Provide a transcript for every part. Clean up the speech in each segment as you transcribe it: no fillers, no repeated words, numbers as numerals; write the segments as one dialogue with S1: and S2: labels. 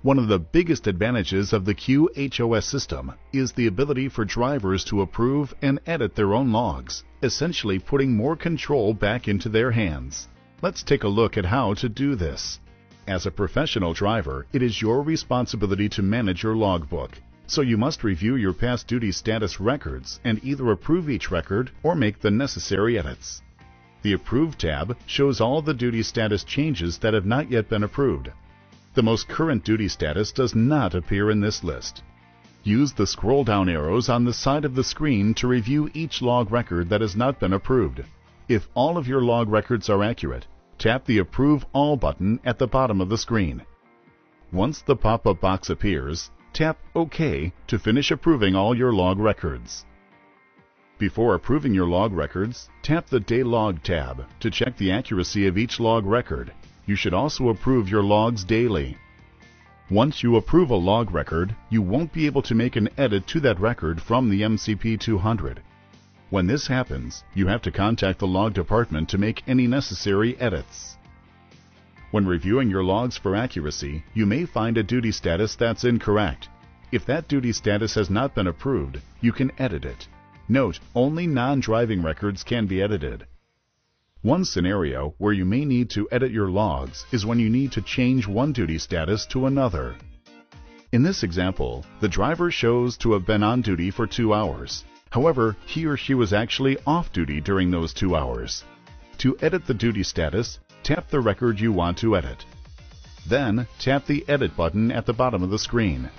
S1: One of the biggest advantages of the QHOS system is the ability for drivers to approve and edit their own logs, essentially putting more control back into their hands. Let's take a look at how to do this. As a professional driver, it is your responsibility to manage your logbook, so you must review your past duty status records and either approve each record or make the necessary edits. The Approve tab shows all the duty status changes that have not yet been approved. The most current duty status does not appear in this list. Use the scroll down arrows on the side of the screen to review each log record that has not been approved. If all of your log records are accurate, tap the Approve All button at the bottom of the screen. Once the pop-up box appears, tap OK to finish approving all your log records. Before approving your log records, tap the Day Log tab to check the accuracy of each log record. You should also approve your logs daily. Once you approve a log record, you won't be able to make an edit to that record from the MCP 200. When this happens, you have to contact the log department to make any necessary edits. When reviewing your logs for accuracy, you may find a duty status that's incorrect. If that duty status has not been approved, you can edit it. Note, only non-driving records can be edited. One scenario where you may need to edit your logs is when you need to change one duty status to another. In this example, the driver shows to have been on duty for 2 hours. However, he or she was actually off duty during those 2 hours. To edit the duty status, tap the record you want to edit. Then, tap the Edit button at the bottom of the screen.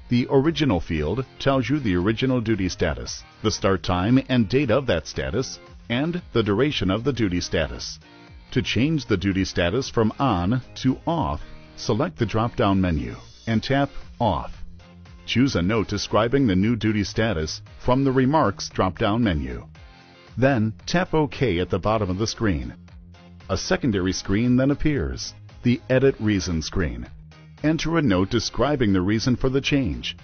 S1: The Original field tells you the original duty status, the start time and date of that status, and the duration of the duty status. To change the duty status from on to off, select the drop-down menu and tap Off. Choose a note describing the new duty status from the Remarks drop-down menu. Then tap OK at the bottom of the screen. A secondary screen then appears, the Edit Reason screen. Enter a note describing the reason for the change.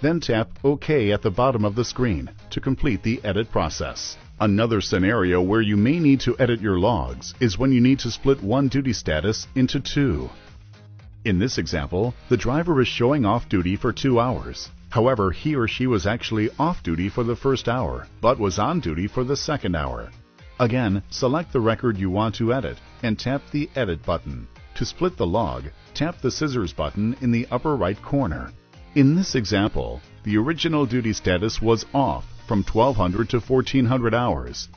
S1: Then tap OK at the bottom of the screen to complete the edit process. Another scenario where you may need to edit your logs is when you need to split one duty status into two. In this example, the driver is showing off duty for 2 hours. However, he or she was actually off duty for the first hour, but was on duty for the second hour. Again, select the record you want to edit and tap the Edit button. To split the log, tap the Scissors button in the upper right corner. In this example, the original duty status was off from 1200 to 1400 hours.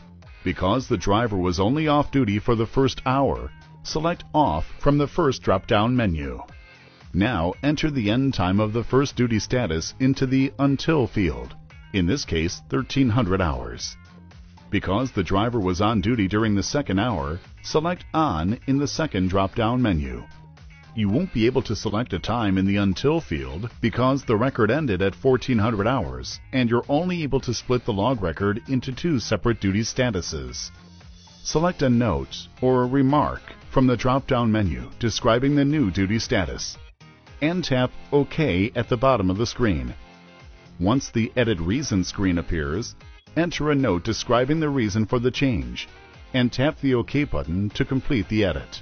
S1: Because the driver was only off duty for the first hour, select Off from the first drop-down menu. Now enter the end time of the first duty status into the Until field, in this case 1300 hours. Because the driver was on duty during the second hour, select On in the second drop-down menu. You won't be able to select a time in the Until field because the record ended at 1400 hours and you're only able to split the log record into two separate duty statuses. Select a note or a remark from the drop-down menu describing the new duty status and tap OK at the bottom of the screen. Once the Edit Reason screen appears, enter a note describing the reason for the change and tap the OK button to complete the edit.